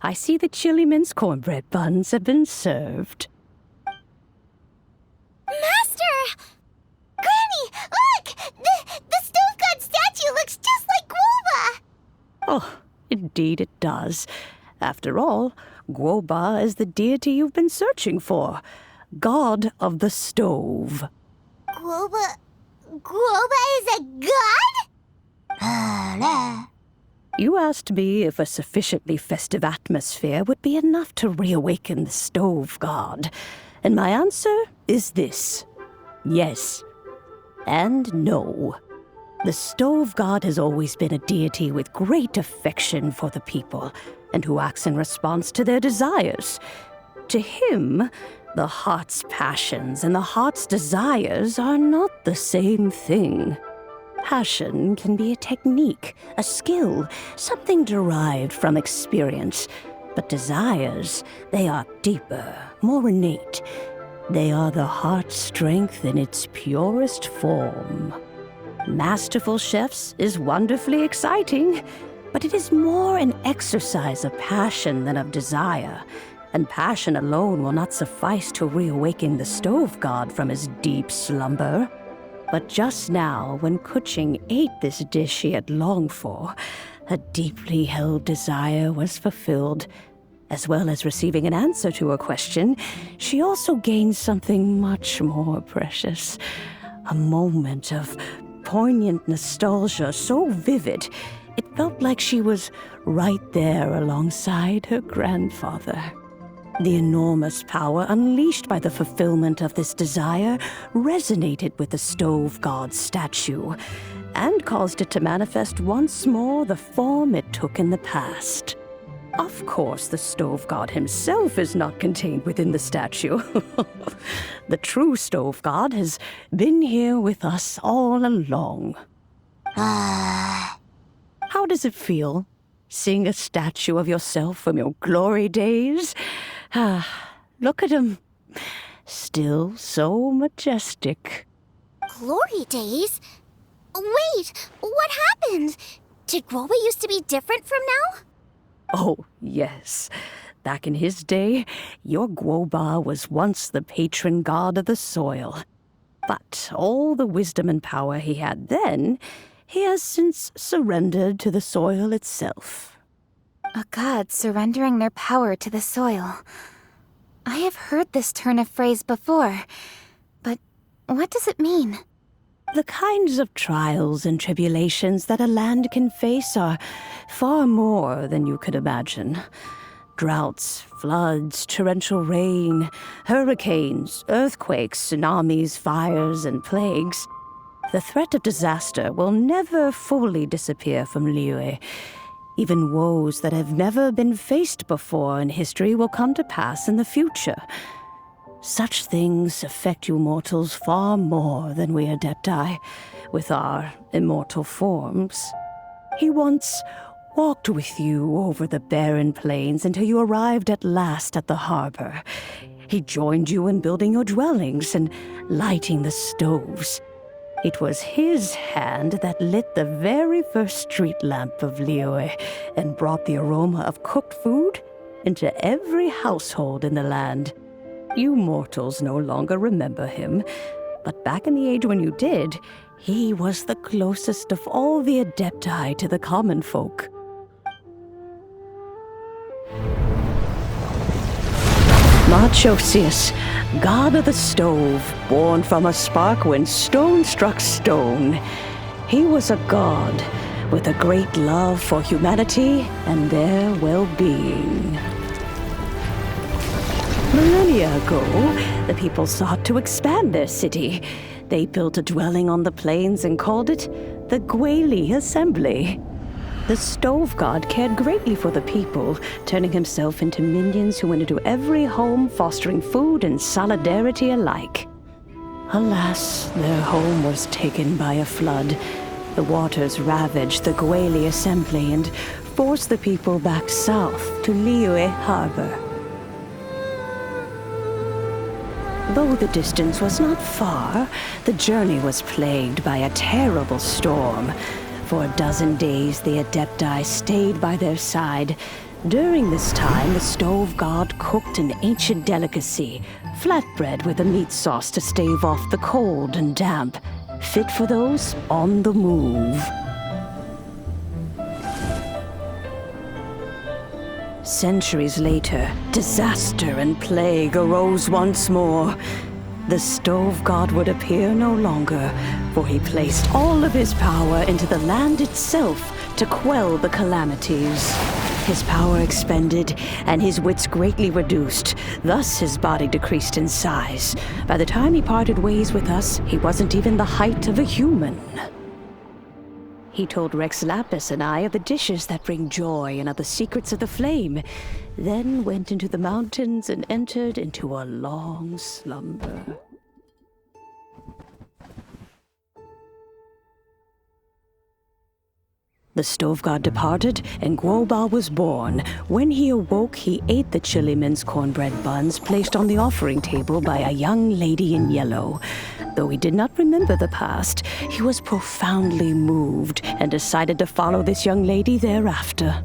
I see the chili mince cornbread buns have been served. Master! Granny, look! The stove god statue looks just like Guoba! Oh, indeed it does. After all, Guoba is the deity you've been searching for. God of the stove. Guoba is a god? You asked me if a sufficiently festive atmosphere would be enough to reawaken the stove god. And my answer is this. Yes. And no. The stove god has always been a deity with great affection for the people, and who acts in response to their desires. To him, the heart's passions and the heart's desires are not the same thing. Passion can be a technique, a skill, something derived from experience. But desires, they are deeper, more innate. They are the heart's strength in its purest form. Masterful chefs is wonderfully exciting, but it is more an exercise of passion than of desire. And passion alone will not suffice to reawaken the stove god from his deep slumber. But just now, when Kuching ate this dish he had longed for, a deeply held desire was fulfilled. As well as receiving an answer to her question, she also gained something much more precious. A moment of poignant nostalgia so vivid, it felt like she was right there alongside her grandfather. The enormous power unleashed by the fulfillment of this desire resonated with the stove god's statue and caused it to manifest once more the form it took in the past. Of course, the stove god himself is not contained within the statue. The true stove god has been here with us all along. How does it feel, seeing a statue of yourself from your glory days? Look at him. Still so majestic. Glory days? Wait, what happened? Did Guoba used to be different from now? Oh, yes. Back in his day, your Guoba was once the patron god of the soil. But all the wisdom and power he had then, he has since surrendered to the soil itself. A god surrendering their power to the soil. I have heard this turn of phrase before, but what does it mean? The kinds of trials and tribulations that a land can face are far more than you could imagine. Droughts, floods, torrential rain, hurricanes, earthquakes, tsunamis, fires, and plagues. The threat of disaster will never fully disappear from Liyue. Even woes that have never been faced before in history will come to pass in the future. Such things affect you mortals far more than we Adepti, with our immortal forms. He once walked with you over the barren plains until you arrived at last at the harbor. He joined you in building your dwellings and lighting the stoves. It was his hand that lit the very first street lamp of Liyue and brought the aroma of cooked food into every household in the land. You mortals no longer remember him, but back in the age when you did, he was the closest of all the Adepti to the common folk. Marchosius, god of the stove, born from a spark when stone struck stone. He was a god with a great love for humanity and their well-being. Millennia ago, the people sought to expand their city. They built a dwelling on the plains and called it the Guili Assembly. The stove god cared greatly for the people, turning himself into minions who went into every home, fostering food and solidarity alike. Alas, their home was taken by a flood. The waters ravaged the Guili Assembly and forced the people back south to Liyue Harbor. Though the distance was not far, the journey was plagued by a terrible storm. For a dozen days, the Adepti stayed by their side, During this time, the stove god cooked an ancient delicacy, flatbread with a meat sauce to stave off the cold and damp, fit for those on the move. Centuries later, disaster and plague arose once more. The stove god would appear no longer, for he placed all of his power into the land itself to quell the calamities. His power expended, and his wits greatly reduced. Thus his body decreased in size. By the time he parted ways with us, he wasn't even the height of a human. He told Rex Lapis and I of the dishes that bring joy and of the secrets of the flame, then went into the mountains and entered into a long slumber. The stove god departed, and Guoba was born. When he awoke, he ate the chili mince cornbread buns placed on the offering table by a young lady in yellow. Though he did not remember the past, he was profoundly moved and decided to follow this young lady thereafter.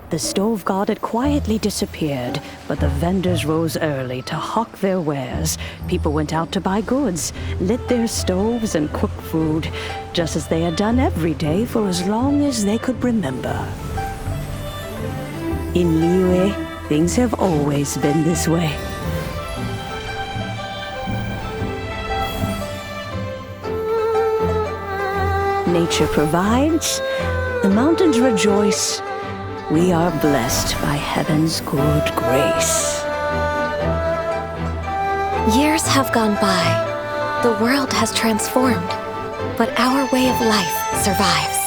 The stove god had quietly disappeared, but the vendors rose early to hawk their wares. People went out to buy goods, lit their stoves, and cooked food, just as they had done every day for as long as they could remember. In Liyue, things have always been this way. Nature provides, the mountains rejoice. We are blessed by heaven's good grace. Years have gone by. The world has transformed, but our way of life survives.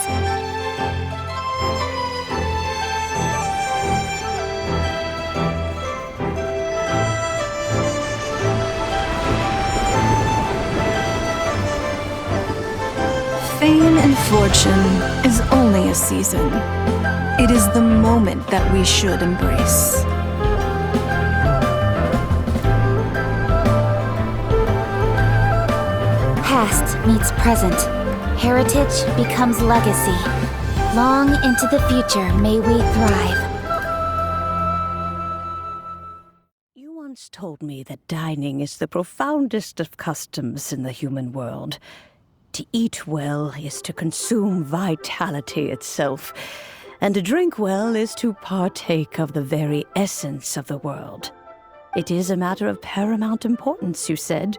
Fame and fortune is only a season. It is the moment that we should embrace. Past meets present. Heritage becomes legacy. Long into the future may we thrive. You once told me that dining is the profoundest of customs in the human world. To eat well is to consume vitality itself, and to drink well is to partake of the very essence of the world. It is a matter of paramount importance, you said,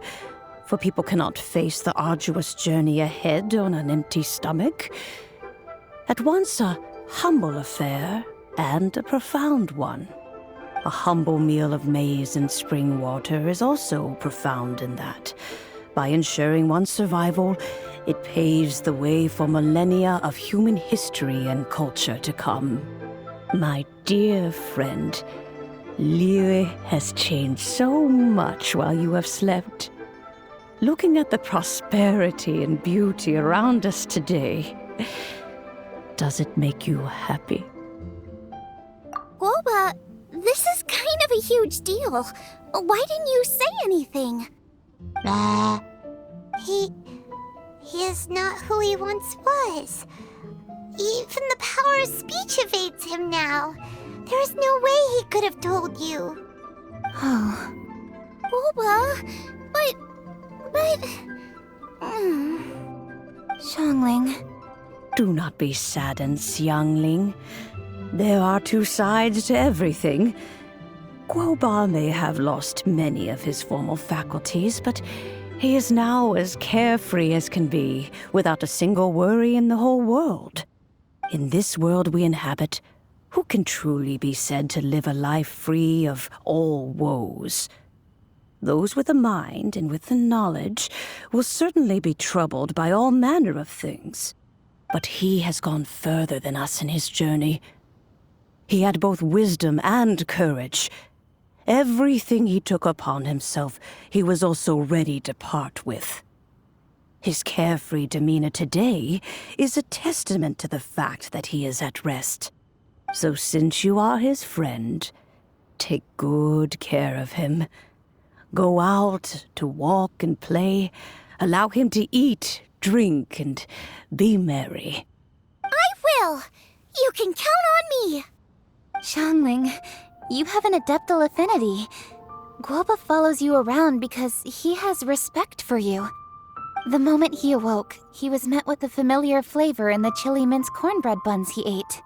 for people cannot face the arduous journey ahead on an empty stomach. At once a humble affair and a profound one. A humble meal of maize and spring water is also profound in that. By ensuring one's survival, it paves the way for millennia of human history and culture to come. My dear friend, Liyue has changed so much while you have slept. Looking at the prosperity and beauty around us today, does it make you happy? Guoba, this is kind of a huge deal. Why didn't you say anything? He is not who he once was. Even the power of speech evades him now. There is no way he could have told you. Oh. Guoba, but... Xiangling. Do not be saddened, Xiangling. There are two sides to everything. Guoba may have lost many of his formal faculties, but he is now as carefree as can be, without a single worry in the whole world. In this world we inhabit, who can truly be said to live a life free of all woes? Those with a mind and with the knowledge will certainly be troubled by all manner of things. But he has gone further than us in his journey. He had both wisdom and courage. Everything he took upon himself, he was also ready to part with. His carefree demeanor today is a testament to the fact that he is at rest. So since you are his friend, take good care of him. Go out to walk and play. Allow him to eat, drink, and be merry. I will! You can count on me! Xiangling, you have an adeptal affinity. Guoba follows you around because he has respect for you. The moment he awoke, he was met with the familiar flavor in the chili mince cornbread buns he ate.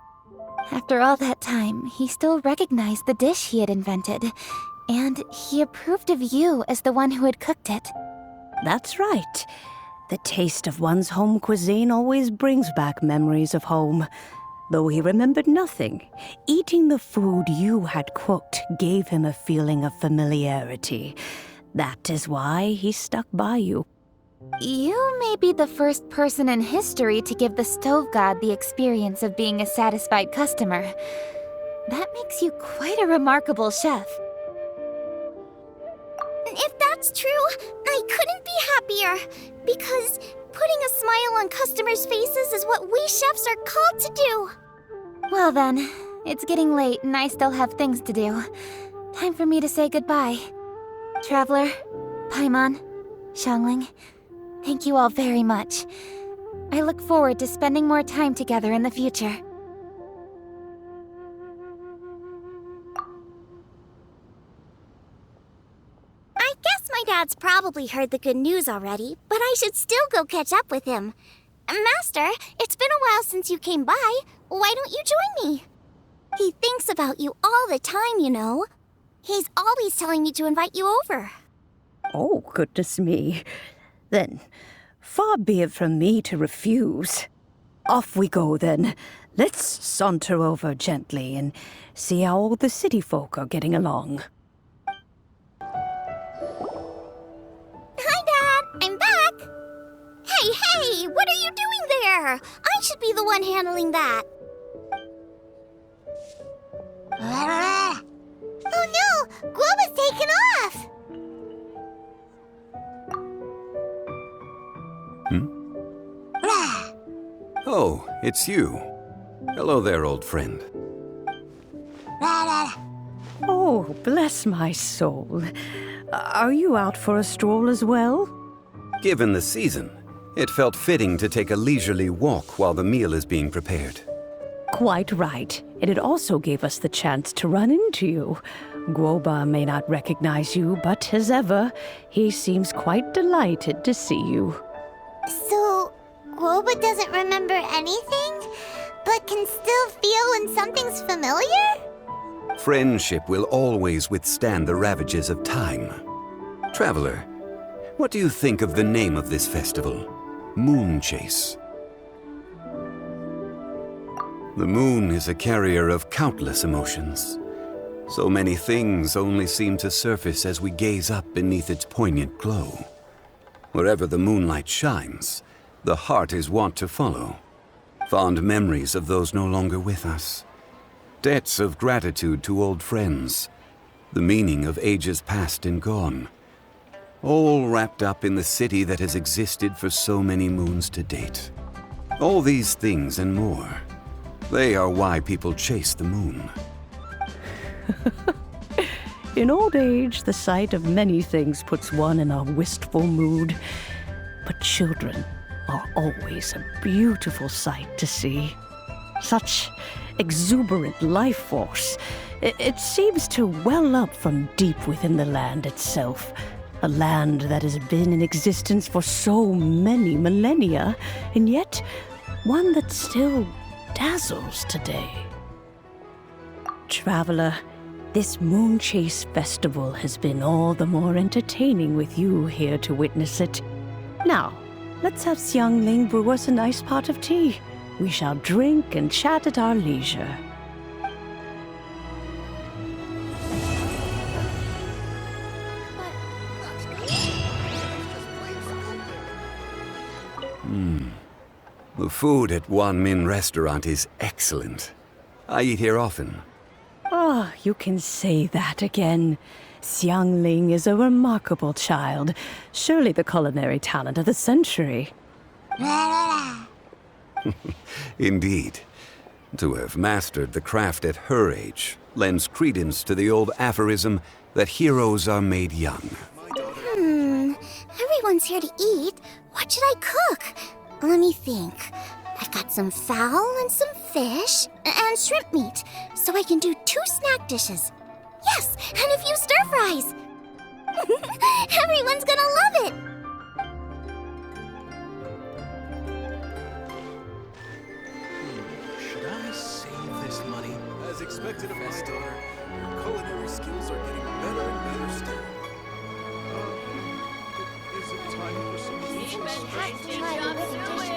After all that time, he still recognized the dish he had invented, and he approved of you as the one who had cooked it. That's right. The taste of one's home cuisine always brings back memories of home. Though he remembered nothing, eating the food you had cooked gave him a feeling of familiarity. That is why he stuck by you. You may be the first person in history to give the stove god the experience of being a satisfied customer. That makes you quite a remarkable chef. If that's true, I couldn't be happier. Because putting a smile on customers' faces is what we chefs are called to do. Well then, it's getting late and I still have things to do. Time for me to say goodbye. Traveler, Paimon, Xiangling, thank you all very much. I look forward to spending more time together in the future. I guess my dad's probably heard the good news already, but I should still go catch up with him. Master, it's been a while since you came by. Why don't you join me? He thinks about you all the time, you know. He's always telling me to invite you over. Oh, goodness me. Then, far be it from me to refuse. Off we go, then. Let's saunter over gently and see how all the city folk are getting along. Hi, Dad. I'm back. Hey, what are you doing there? I should be the one handling that. Oh no! Guoba's taken off! Oh, it's you. Hello there, old friend. Oh, bless my soul. Are you out for a stroll as well? Given the season, it felt fitting to take a leisurely walk while the meal is being prepared. Quite right. And it also gave us the chance to run into you. Guoba may not recognize you, but as ever, he seems quite delighted to see you. So, Guoba doesn't remember anything, but can still feel when something's familiar? Friendship will always withstand the ravages of time. Traveler, what do you think of the name of this festival? Moon Chase. The moon is a carrier of countless emotions. So many things only seem to surface as we gaze up beneath its poignant glow. Wherever the moonlight shines, the heart is wont to follow. Fond memories of those no longer with us. Debts of gratitude to old friends. The meaning of ages past and gone. All wrapped up in the city that has existed for so many moons to date. All these things and more. They are why people chase the moon. In old age, the sight of many things puts one in a wistful mood. But children are always a beautiful sight to see. Such exuberant life force. It seems to well up from deep within the land itself. A land that has been in existence for so many millennia, and yet one that still dazzles today. Traveler, this Moon Chase Festival has been all the more entertaining with you here to witness it. Now, let's have Xiangling brew us a nice pot of tea. We shall drink and chat at our leisure. The food at Wan Min restaurant is excellent. I eat here often. Ah, you can say that again. Xiangling is a remarkable child. Surely the culinary talent of the century. Indeed. To have mastered the craft at her age lends credence to the old aphorism that heroes are made young. Everyone's here to eat. What should I cook? Let me think. I've got some fowl and some fish and shrimp meat, so I can do 2 snack dishes. Yes, and a few stir fries. Everyone's gonna love it. Should I save this money? As expected of my daughter, your culinary skills are getting better and better still. Is it time for some Try the living dish